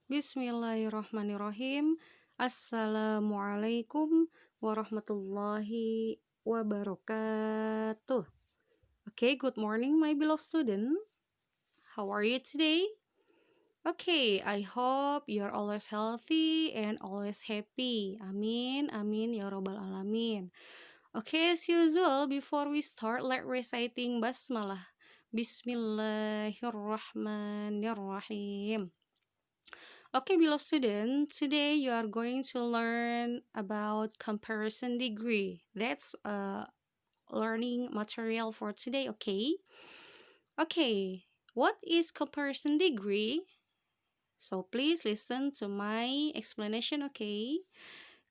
Bismillahirrahmanirrahim. Assalamualaikum warahmatullahi wabarakatuh. Okay, good morning, my beloved student. How are you today? Okay, I hope you're always healthy and always happy. Amin, amin, ya rabbal alamin. Okay, as usual, before we start, let's reciting basmalah. Bismillahirrahmanirrahim. Okay, beloved student, today you are going to learn about comparison degree. That's learning material for today, okay? Okay, what is comparison degree? So please listen to my explanation, okay?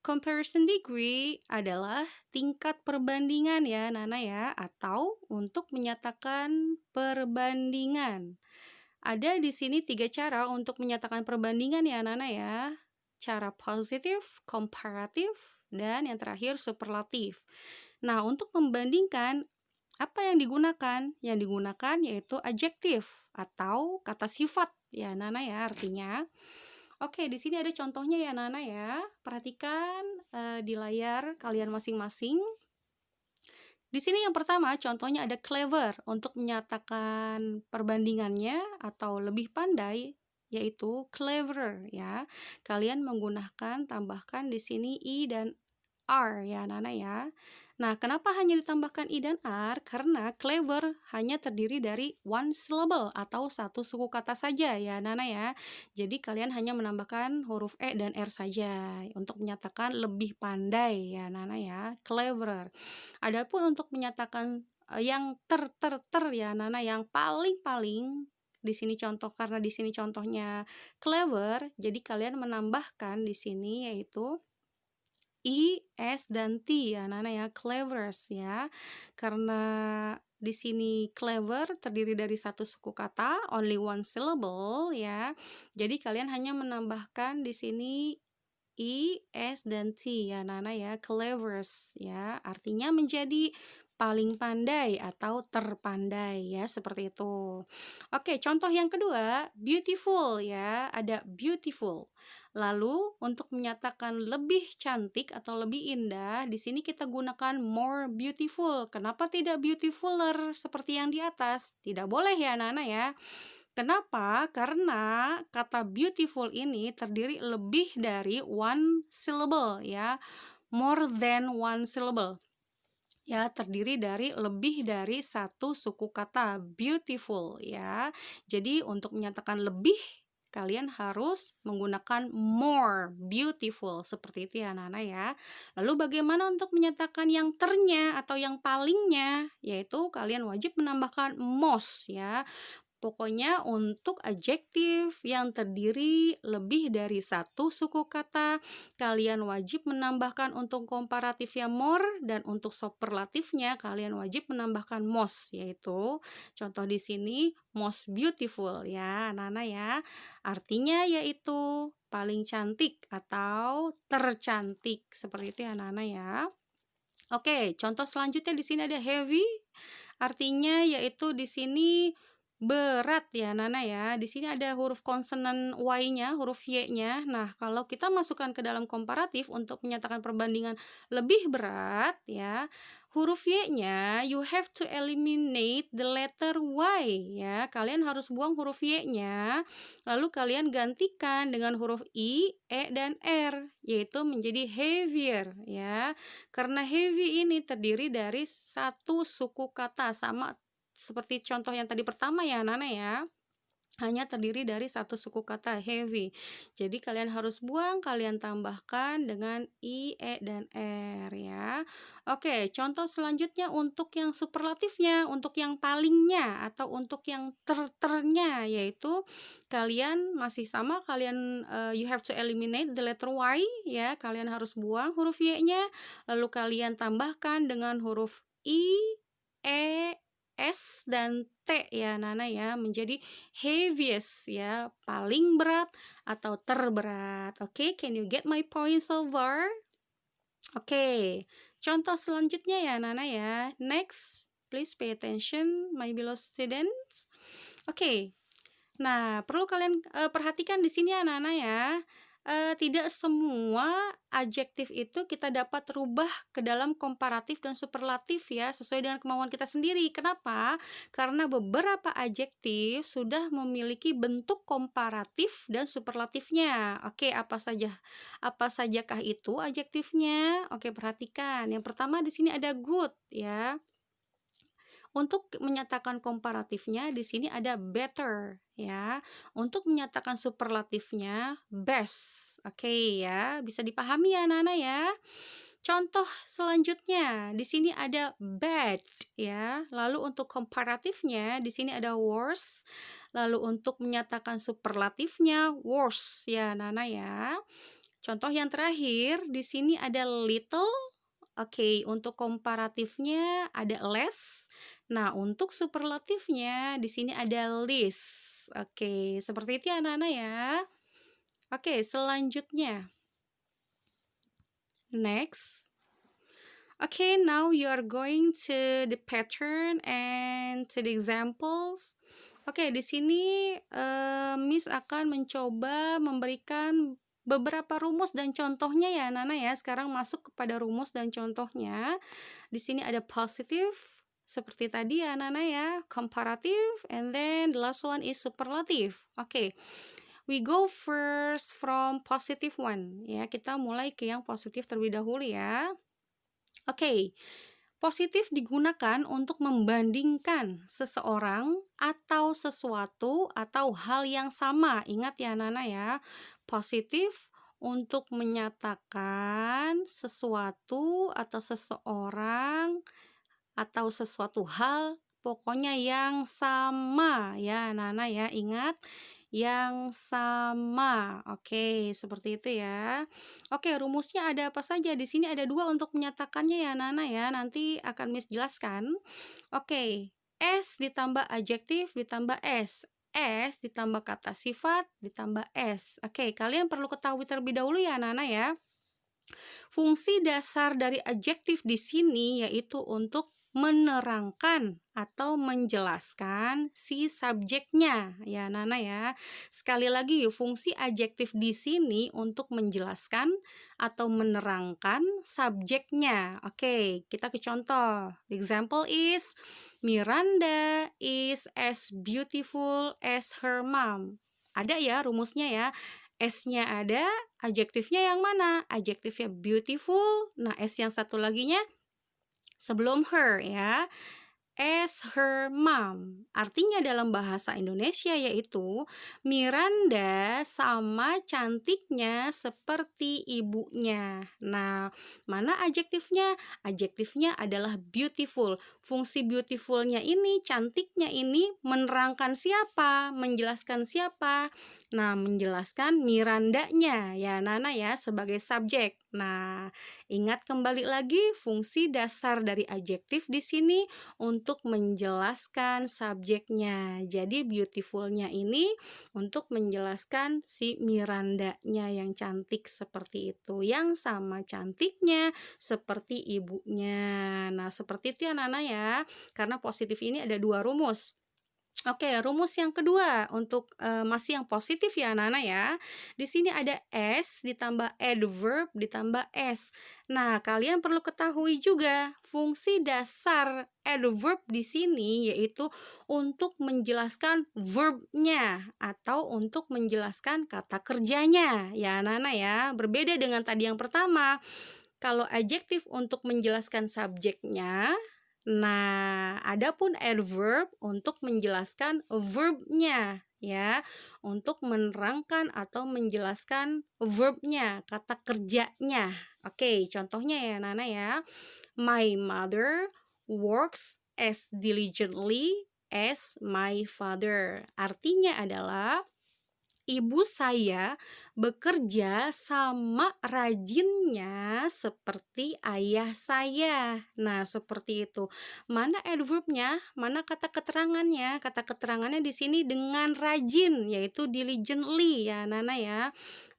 Comparison degree adalah tingkat perbandingan ya, Nana ya, atau untuk menyatakan perbandingan. Ada di sini 3 cara untuk menyatakan perbandingan ya Nana ya. Cara positif, komparatif, dan yang terakhir superlatif. Nah, untuk membandingkan apa yang digunakan? Yang digunakan yaitu adjektif atau kata sifat ya Nana ya artinya. Oke, di sini ada contohnya ya Nana ya. Perhatikan di layar kalian masing-masing. Di sini yang pertama contohnya ada clever untuk menyatakan perbandingannya atau lebih pandai yaitu clever ya. Kalian menggunakan tambahkan di sini i dan R ya Nana ya. Nah, kenapa hanya ditambahkan i dan R? Karena clever hanya terdiri dari one syllable atau satu suku kata saja ya Nana ya. Jadi kalian hanya menambahkan huruf e dan r saja untuk menyatakan lebih pandai ya Nana ya, clever. Adapun untuk menyatakan yang ter ya Nana yang paling di sini contoh karena di sini contohnya clever, jadi kalian menambahkan di sini yaitu I, S, dan T ya Nana ya, clevers ya. Karena di sini clever terdiri dari satu suku kata, only one syllable ya. Jadi kalian hanya menambahkan di sini I, S, dan T ya Nana ya, clevers ya. Artinya menjadi paling pandai atau terpandai ya, seperti itu. Oke, contoh yang kedua, beautiful ya, ada beautiful. Lalu untuk menyatakan lebih cantik atau lebih indah, di sini kita gunakan more beautiful. Kenapa tidak beautifuler seperti yang di atas? Tidak boleh ya Nana ya. Kenapa? Karena kata beautiful ini terdiri lebih dari one syllable ya. More than one syllable. Ya, terdiri dari lebih dari satu suku kata beautiful ya. Jadi untuk menyatakan lebih kalian harus menggunakan more beautiful seperti itu ya Nana ya. Lalu bagaimana untuk menyatakan yang ternya atau yang palingnya? Yaitu kalian wajib menambahkan most ya. Pokoknya untuk adjektif yang terdiri lebih dari satu suku kata, kalian wajib menambahkan untuk komparatifnya more dan untuk superlatifnya kalian wajib menambahkan most, yaitu contoh di sini most beautiful ya, Nana ya. Artinya yaitu paling cantik atau tercantik seperti itu ya Nana ya. Oke, contoh selanjutnya di sini ada heavy. Artinya yaitu di sini berat ya Nana ya. Di sini ada huruf konsonan Y-nya, huruf Y-nya. Nah, kalau kita masukkan ke dalam komparatif untuk menyatakan perbandingan lebih berat ya, huruf Y-nya you have to eliminate the letter Y ya. Kalian harus buang huruf Y-nya. Lalu kalian gantikan dengan huruf I, E, dan R, yaitu menjadi heavier ya. Karena heavy ini terdiri dari satu suku kata sama seperti contoh yang tadi pertama ya Nana ya, hanya terdiri dari satu suku kata heavy. Jadi kalian harus buang, kalian tambahkan dengan I, E, dan R ya. Oke, contoh selanjutnya untuk yang superlatifnya, untuk yang palingnya atau untuk yang ternya, yaitu kalian masih sama, kalian you have to eliminate the letter Y ya, kalian harus buang huruf Y-nya, lalu kalian tambahkan dengan huruf I, E, S, dan T ya Nana ya, menjadi heaviest ya, paling berat atau terberat. Oke, can you get my point so far? Oke, contoh selanjutnya ya Nana ya. Next, please pay attention my beloved students. Oke, Nah, perlu kalian perhatikan di sini anak-anak ya. Tidak semua adjektif itu kita dapat rubah ke dalam komparatif dan superlatif ya, sesuai dengan kemauan kita sendiri. Kenapa? Karena beberapa adjektif sudah memiliki bentuk komparatif dan superlatifnya. Oke, apa saja? Apa sajakah itu adjektifnya? Oke, perhatikan. Yang pertama di sini ada good ya. Untuk menyatakan komparatifnya di sini ada better ya. Untuk menyatakan superlatifnya best. Oke ya, bisa dipahami ya anak-anak ya. Contoh selanjutnya di sini ada bad ya. Lalu untuk komparatifnya di sini ada worse. Lalu untuk menyatakan superlatifnya worse ya anak-anak ya. Contoh yang terakhir di sini ada little. Oke, untuk komparatifnya ada less. Nah, untuk superlatifnya di sini ada least. Oke, seperti itu ya anak-anak ya. Oke, selanjutnya. Next. Okay, now you are going to the pattern and to the examples. Oke, di sini Miss akan mencoba memberikan beberapa rumus dan contohnya ya, Nana ya. Sekarang masuk kepada rumus dan contohnya. Di sini ada positive seperti tadi ya, Nana ya, comparative, and then the last one is superlative. Oke. We go first from positive one ya. Kita mulai ke yang positif terlebih dahulu ya. Oke, positif digunakan untuk membandingkan seseorang atau sesuatu atau hal yang sama. Ingat ya Nana ya, positif untuk menyatakan sesuatu atau seseorang atau sesuatu hal, pokoknya yang sama ya Nana ya, ingat yang sama. Oke, seperti itu ya. Oke, rumusnya ada apa saja? Di sini ada dua untuk menyatakannya ya Nana ya. Nanti akan Miss jelaskan. Oke, S ditambah adjektif ditambah S. S ditambah kata sifat ditambah S. Oke, kalian perlu ketahui terlebih dahulu ya Nana ya. Fungsi dasar dari adjektif di sini yaitu untuk menerangkan atau menjelaskan si subjeknya ya Nana ya. Sekali lagi fungsi adjektif di sini untuk menjelaskan atau menerangkan subjeknya. Oke, kita ke contoh. The example is Miranda is as beautiful as her mom. Ada ya rumusnya ya. S-nya ada, adjektifnya yang mana? Adjektifnya beautiful. Nah, S yang satu laginya sebelum her ya. As her mom. Artinya dalam bahasa Indonesia yaitu Miranda sama cantiknya seperti ibunya. Nah, mana adjektifnya? Adjektifnya adalah beautiful. Fungsi beautifulnya ini, cantiknya ini menerangkan siapa? Menjelaskan siapa? Nah, menjelaskan Mirandanya ya Nana ya sebagai subjek. Nah, ingat kembali lagi fungsi dasar dari adjektif di sini untuk menjelaskan subjeknya. Jadi beautifulnya ini untuk menjelaskan si Mirandanya yang cantik seperti itu, yang sama cantiknya seperti ibunya. Nah, seperti itu ya Nana ya. Karena positif ini ada dua rumus. Oke, rumus yang kedua untuk masih yang positif ya Nana ya. Di sini ada S ditambah adverb ditambah S. Nah, kalian perlu ketahui juga fungsi dasar adverb di sini yaitu untuk menjelaskan verbnya atau untuk menjelaskan kata kerjanya ya Nana ya. Berbeda dengan tadi yang pertama. Kalau adjektif untuk menjelaskan subjeknya, nah, adapun adverb untuk menjelaskan verbnya ya, untuk menerangkan atau menjelaskan verbnya, kata kerjanya. Oke, contohnya ya Nana ya. My mother works as diligently as my father. Artinya adalah ibu saya bekerja sama rajinnya seperti ayah saya. Nah, seperti itu. Mana adverbnya? Mana kata keterangannya? Kata keterangannya di sini dengan rajin, yaitu diligently ya, Nana ya.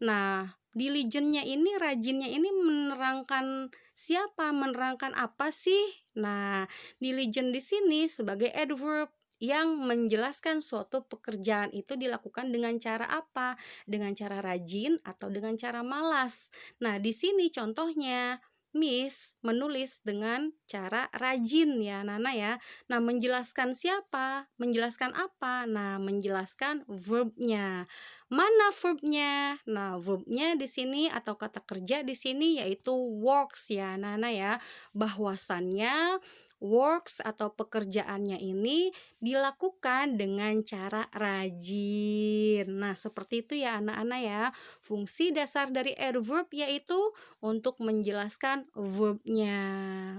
Nah, diligentnya ini, rajinnya ini menerangkan siapa? Menerangkan apa sih? Nah, diligent di sini sebagai adverb. yang menjelaskan suatu pekerjaan itu dilakukan dengan cara apa? Dengan cara rajin atau dengan cara malas. Nah, di sini contohnya Miss menulis dengan cara rajin ya, Nana ya. Nah, menjelaskan siapa? Menjelaskan apa? Nah, menjelaskan verbnya. Mana verbnya? Nah, verbnya di sini atau kata kerja di sini yaitu works ya, Nana ya. Bahwasannya works atau pekerjaannya ini dilakukan dengan cara rajin. Nah, seperti itu ya anak-anak ya. Fungsi dasar dari adverb yaitu untuk menjelaskan verbnya,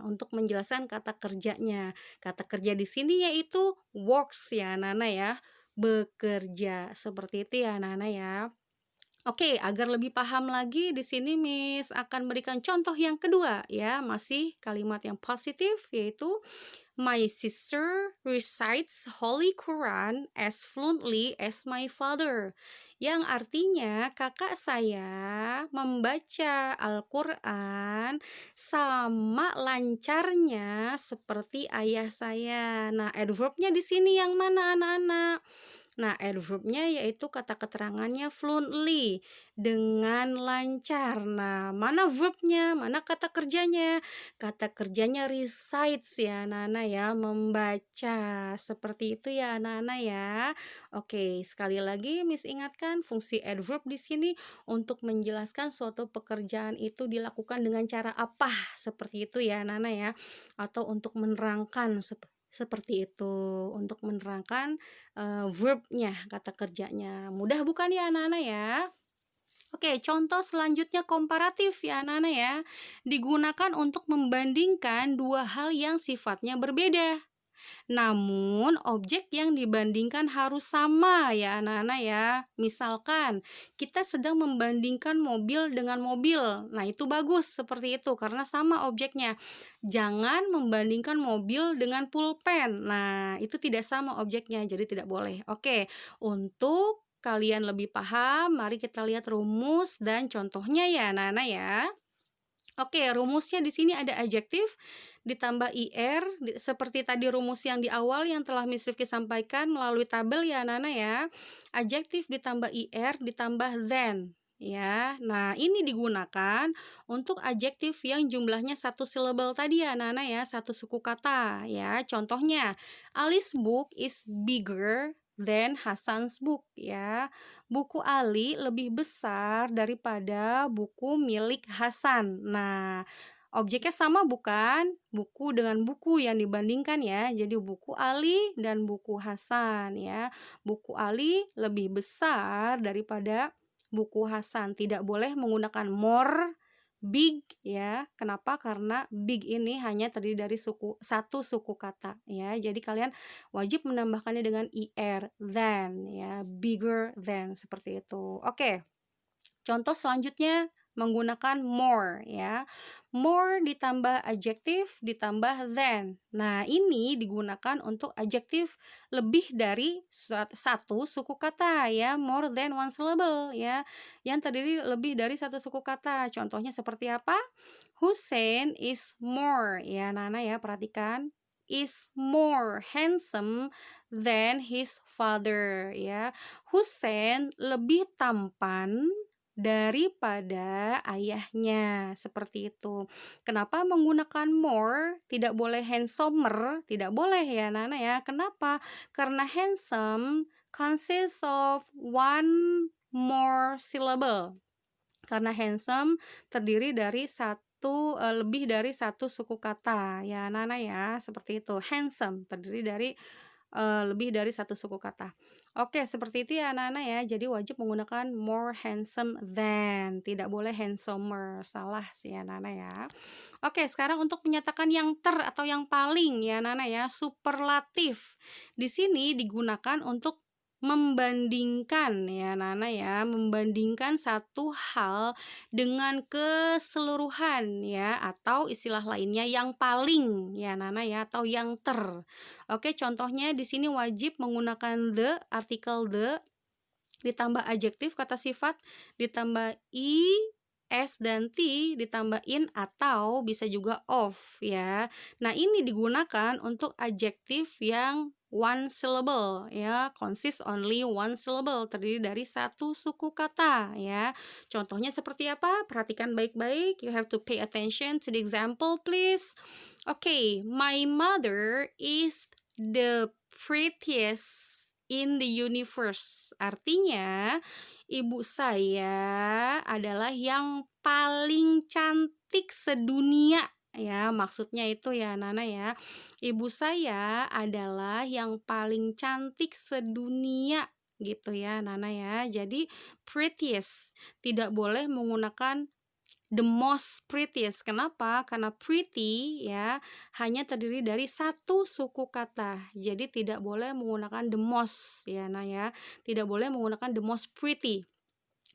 untuk menjelaskan kata kerjanya. Kata kerja di sini yaitu works ya anak-anak ya. Bekerja. Seperti itu ya anak-anak ya. Oke, agar lebih paham lagi di sini Miss akan berikan contoh yang kedua ya, masih kalimat yang positif yaitu My sister recites Holy Quran as fluently as my father. Yang artinya kakak saya membaca Al-Quran sama lancarnya seperti ayah saya. Nah, adverbnya di sini yang mana anak-anak? Nah, adverbnya yaitu kata keterangannya fluently, dengan lancar. Nah, mana verbnya? Mana kata kerjanya? Kata kerjanya recites ya anak-anak ya, membaca. Seperti itu ya anak-anak ya. Oke, sekali lagi Miss ingatkan fungsi adverb di sini untuk menjelaskan suatu pekerjaan itu dilakukan dengan cara apa. Seperti itu ya anak-anak ya. Atau untuk menerangkan seperti itu, untuk menerangkan verbnya, kata kerjanya. Mudah bukan ya anak-anak ya? Oke, contoh selanjutnya komparatif ya anak-anak ya. Digunakan untuk membandingkan dua hal yang sifatnya berbeda. Namun, objek yang dibandingkan harus sama ya anak-anak ya. Misalkan, kita sedang membandingkan mobil dengan mobil. Nah, itu bagus seperti itu karena sama objeknya. Jangan membandingkan mobil dengan pulpen. Nah, itu tidak sama objeknya, jadi tidak boleh. Oke, untuk kalian lebih paham, mari kita lihat rumus dan contohnya ya anak-anak ya. Oke, rumusnya di sini ada adjektif ditambah ir seperti tadi rumus yang di awal yang telah Miss Rifki sampaikan melalui tabel ya anak-anak ya. Adjektif ditambah ir ditambah than ya. Nah, ini digunakan untuk adjektif yang jumlahnya satu syllable tadi ya anak-anak ya, satu suku kata ya. Contohnya, Ali's book is bigger than Hasan's book ya. Buku Ali lebih besar daripada buku milik Hasan. Nah, objeknya sama bukan? Buku dengan buku yang dibandingkan ya. Jadi buku Ali dan buku Hasan ya. Buku Ali lebih besar daripada buku Hasan. Tidak boleh menggunakan more, big ya. Kenapa? Karena big ini hanya terdiri dari satu suku kata ya. Jadi kalian wajib menambahkannya dengan ir than ya, bigger than seperti itu. Oke. Contoh selanjutnya menggunakan more ya. More ditambah adjektif ditambah than. Nah, ini digunakan untuk adjektif lebih dari satu suku kata ya, more than one syllable ya. Yang terdiri lebih dari satu suku kata. Contohnya seperti apa? Hussein is more ya, Nana ya, perhatikan. Is more handsome than his father ya. Hussein lebih tampan daripada ayahnya, seperti itu. Kenapa menggunakan more? Tidak boleh handsomer, tidak boleh ya Nana ya. Kenapa? Karena handsome consists of one more syllable. Karena handsome terdiri dari lebih dari satu suku kata ya Nana ya, seperti itu. Handsome terdiri dari lebih dari satu suku kata. Oke, seperti itu ya anak-anak ya. Jadi wajib menggunakan more handsome than, tidak boleh handsomer. Salah sih ya anak-anak ya. Oke, sekarang untuk menyatakan yang atau yang paling ya anak-anak ya, superlatif. Di sini digunakan untuk membandingkan ya Nana ya, membandingkan satu hal dengan keseluruhan ya, atau istilah lainnya yang paling ya Nana ya, atau yang Oke, contohnya di sini wajib menggunakan the, artikel the, ditambah adjektif kata sifat, ditambah i, s dan t, ditambah in atau bisa juga of ya. Nah, ini digunakan untuk adjektif yang one syllable ya, consist only one syllable, terdiri dari satu suku kata ya. Contohnya seperti apa? Perhatikan baik-baik. You have to pay attention to the example please. Okay, my mother is the prettiest in the universe. Artinya, ibu saya adalah yang paling cantik sedunia. Ya, maksudnya itu ya, Nana ya. Ibu saya adalah yang paling cantik sedunia gitu ya, Nana ya. Jadi prettiest tidak boleh menggunakan the most prettiest. Kenapa? Karena pretty ya hanya terdiri dari satu suku kata. Jadi tidak boleh menggunakan the most ya, Nah ya. Tidak boleh menggunakan the most pretty,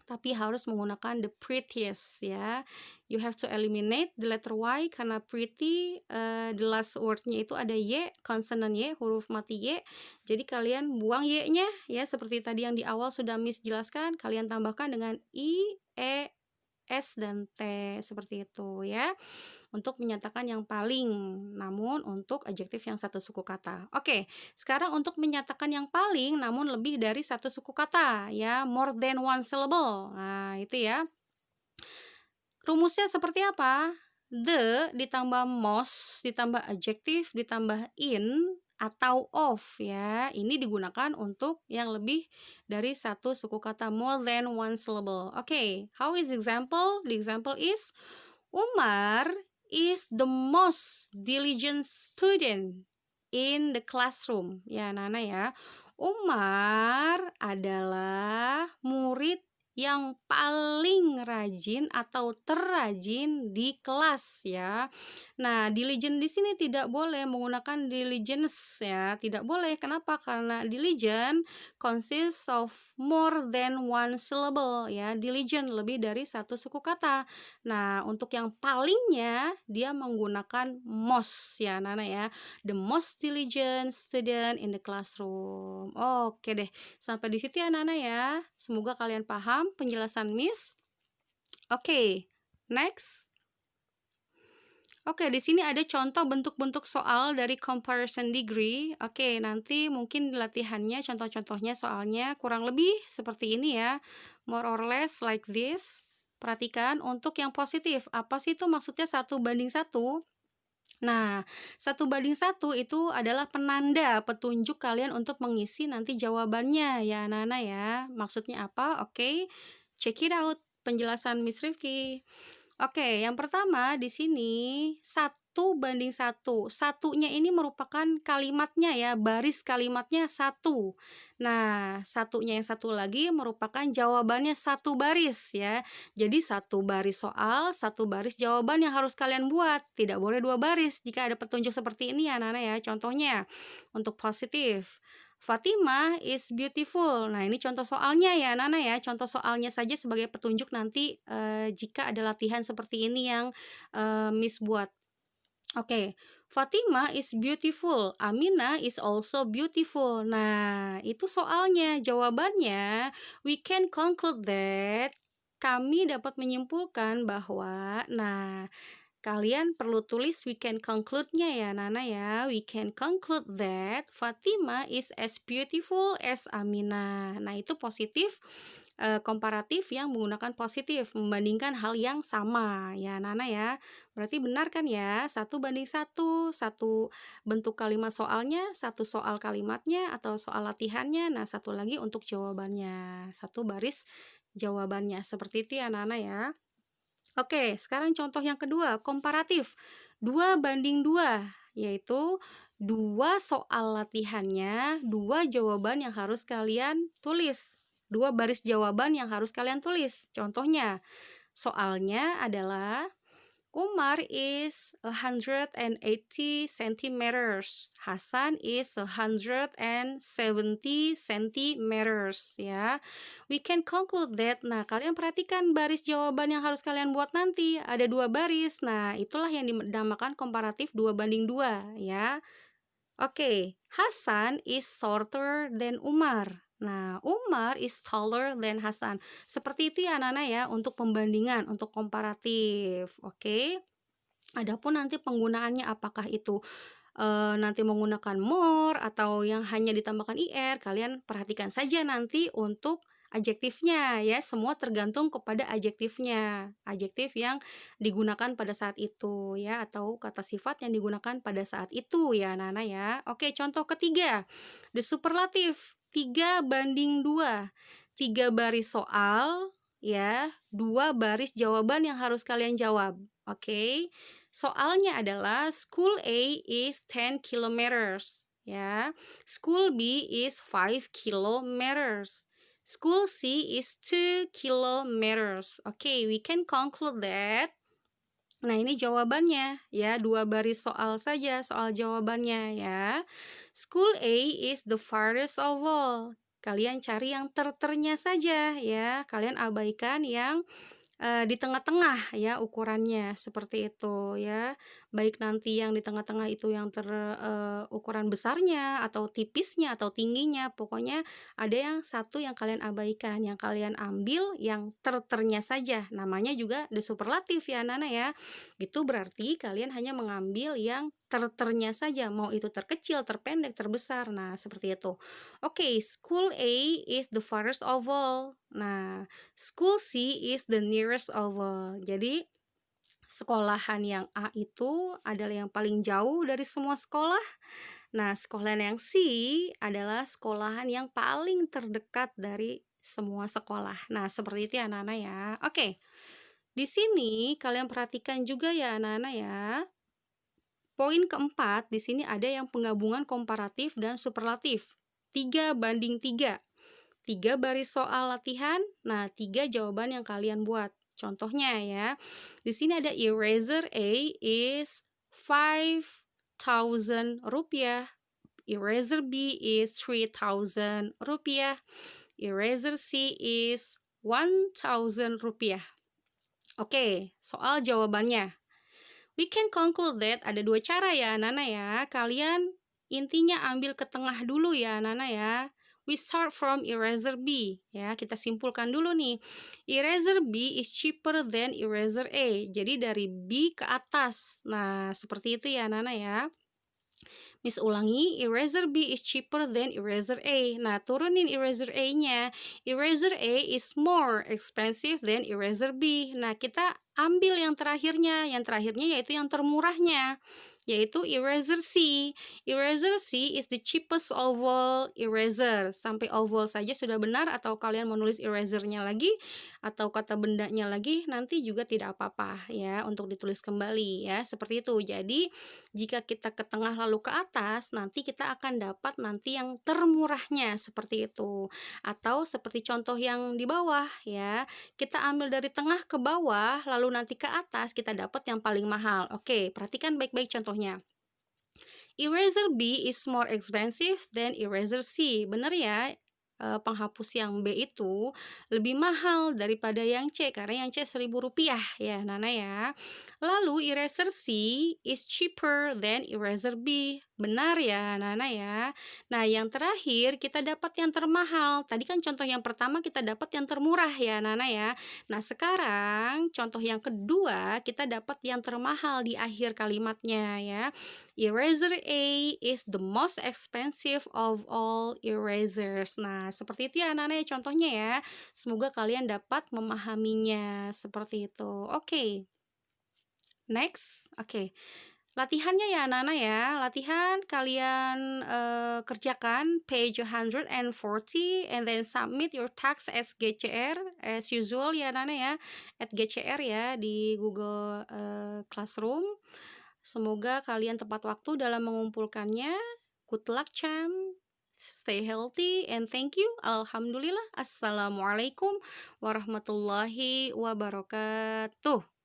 tapi harus menggunakan the prettiest ya. You have to eliminate the letter Y karena pretty the last word-nya itu ada Y, consonant Y, huruf mati Y. Jadi kalian buang Y-nya ya, seperti tadi yang di awal sudah Miss jelaskan, kalian tambahkan dengan I, E, S dan T seperti itu ya, untuk menyatakan yang paling, namun untuk adjektif yang satu suku kata. Oke, sekarang untuk menyatakan yang paling namun lebih dari satu suku kata ya, more than one syllable. Nah, itu ya. Rumusnya seperti apa? The ditambah most ditambah adjektif ditambah in atau of ya. Ini digunakan untuk yang lebih dari satu suku kata, more than one syllable. Okay, how is example? The example is Umar is the most diligent student in the classroom. Ya, Nana ya. Umar adalah murid yang paling rajin atau terrajin di kelas ya. Nah, diligent di sini tidak boleh menggunakan diligence ya, tidak boleh. Kenapa? Karena diligent consists of more than one syllable ya. Diligent lebih dari satu suku kata. Nah, untuk yang palingnya dia menggunakan most ya, Nana ya. The most diligent student in the classroom. Oke deh, sampai di situ ya, Nana ya. Semoga kalian paham penjelasan Miss. Oke, next. Oke, di sini ada contoh bentuk-bentuk soal dari comparison degree. Oke, nanti mungkin latihannya, contoh-contohnya soalnya kurang lebih seperti ini ya. More or less like this. Perhatikan untuk yang positif. Apa sih itu maksudnya 1:1? Nah, 1:1 itu adalah penanda petunjuk kalian untuk mengisi nanti jawabannya ya, anak-anak ya. Maksudnya apa? Oke, check it out penjelasan Miss Rifki. Oke, yang pertama di sini 1:1. Satunya ini merupakan kalimatnya ya, baris kalimatnya 1. Nah, satunya yang satu lagi merupakan jawabannya 1 baris ya. Jadi 1 baris soal, 1 baris jawaban yang harus kalian buat. Tidak boleh 2 baris jika ada petunjuk seperti ini ya, anak-anak ya. Contohnya untuk positif, Fatimah is beautiful. Nah, ini contoh soalnya ya, Nana ya. Contoh soalnya saja sebagai petunjuk nanti jika ada latihan seperti ini yang Miss buat. Oke, Fatimah is beautiful. Amina is also beautiful. Nah, itu soalnya. Jawabannya, we can conclude that. Kami dapat menyimpulkan bahwa, nah, kalian perlu tulis we can conclude-nya ya, Nana ya. We can conclude that Fatima is as beautiful as Amina. Nah, itu positif, komparatif yang menggunakan positif, membandingkan hal yang sama ya, Nana ya. Berarti benar kan ya? 1:1, satu bentuk kalimat soalnya, satu soal kalimatnya atau soal latihannya. Nah, satu lagi untuk jawabannya, satu baris jawabannya. Seperti itu ya, Nana ya. Oke, sekarang contoh yang kedua, komparatif. 2:2, yaitu 2 soal latihannya, 2 jawaban yang harus kalian tulis. 2 baris jawaban yang harus kalian tulis. Contohnya, soalnya adalah Umar is 180 centimeters. Hasan is 170 centimeters ya. We can conclude that. Nah, kalian perhatikan baris jawaban yang harus kalian buat nanti. Ada 2 baris. Nah, itulah yang dinamakan komparatif 2:2 ya. Oke, Hasan is shorter than Umar. Nah, Umar is taller than Hasan. Seperti itu ya, Nana ya, untuk pembandingan, untuk komparatif. Oke. Adapun nanti penggunaannya apakah itu nanti menggunakan more atau yang hanya ditambahkan ir, kalian perhatikan saja nanti untuk adjektifnya ya, semua tergantung kepada adjektifnya. Adjektif yang digunakan pada saat itu ya, atau kata sifat yang digunakan pada saat itu ya anak-anak ya. Oke, contoh ketiga, the superlative 3:2. 3 baris soal ya, 2 baris jawaban yang harus kalian jawab. Oke. Soalnya adalah school A is 10 kilometers ya. School B is 5 kilometers. School C is 2 kilometers. Okay, we can conclude that. Nah, ini jawabannya ya, 2 baris soal saja, soal jawabannya ya. School A is the farthest of all. Kalian cari yang terternya saja ya. Kalian abaikan yang di tengah-tengah ya ukurannya, seperti itu ya. Baik nanti yang di tengah-tengah itu yang ukuran besarnya atau tipisnya atau tingginya, pokoknya ada yang satu yang kalian abaikan, yang kalian ambil yang terternya saja. Namanya juga the superlatif ya anak-anak ya. Itu berarti kalian hanya mengambil yang terternya saja, mau itu terkecil, terpendek, terbesar. Nah, seperti itu. Oke, school A is the farthest of all. Nah, school C is the nearest of all. Jadi, sekolahan yang A itu adalah yang paling jauh dari semua sekolah. Nah, sekolahan yang C adalah sekolahan yang paling terdekat dari semua sekolah. Nah, seperti itu ya anak-anak ya. Oke. Di sini kalian perhatikan juga ya anak-anak ya. Poin keempat, di sini ada yang penggabungan komparatif dan superlatif. 3:3. 3 baris soal latihan, nah 3 jawaban yang kalian buat. Contohnya ya, di sini ada eraser A is 5.000 rupiah, eraser B is 3.000 rupiah, eraser C is 1.000 rupiah. Oke, soal jawabannya. We can conclude that ada 2 cara ya anak-anak ya. Kalian intinya ambil ke tengah dulu ya anak-anak ya. We start from eraser B ya. Kita simpulkan dulu nih. Eraser B is cheaper than eraser A. Jadi dari B ke atas. Nah, seperti itu ya anak-anak ya. Miss ulangi, eraser B is cheaper than eraser A. Nah, turunin eraser A-nya. Eraser A is more expensive than eraser B. Nah, kita ambil yang terakhirnya. Yang terakhirnya yaitu yang termurahnya, yaitu eraser C. Eraser C is the cheapest of all eraser. Sampai oval saja sudah benar, atau kalian menulis erasernya lagi atau kata bendanya lagi, nanti juga tidak apa-apa ya untuk ditulis kembali ya, seperti itu. Jadi jika kita ke tengah lalu ke atas, nanti kita akan dapat nanti yang termurahnya, seperti itu. Atau seperti contoh yang di bawah ya, kita ambil dari tengah ke bawah lalu nanti ke atas, kita dapat yang paling mahal. Oke, perhatikan baik-baik contohnya. Eraser B is more expensive than eraser C. Benar ya? Penghapus yang B itu lebih mahal daripada yang C, karena yang C Rp1.000 ya Nana ya. Lalu eraser C is cheaper than eraser B. Benar ya Nana ya. Nah, yang terakhir kita dapat yang termahal. Tadi kan contoh yang pertama kita dapat yang termurah ya Nana ya. Nah, sekarang contoh yang kedua kita dapat yang termahal di akhir kalimatnya ya. Eraser A is the most expensive of all erasers. Nah, seperti itu ya anak-anak ya contohnya ya. Semoga kalian dapat memahaminya seperti itu. Oke. Next. Oke. Latihannya ya anak-anak ya. Latihan kalian kerjakan page 140 and then submit your task as GCR as usual ya anak-anak ya. At GCR ya di Google Classroom. Semoga kalian tepat waktu dalam mengumpulkannya. Good luck, Cham. Stay healthy and thank you. Alhamdulillah. Assalamualaikum warahmatullahi wabarakatuh.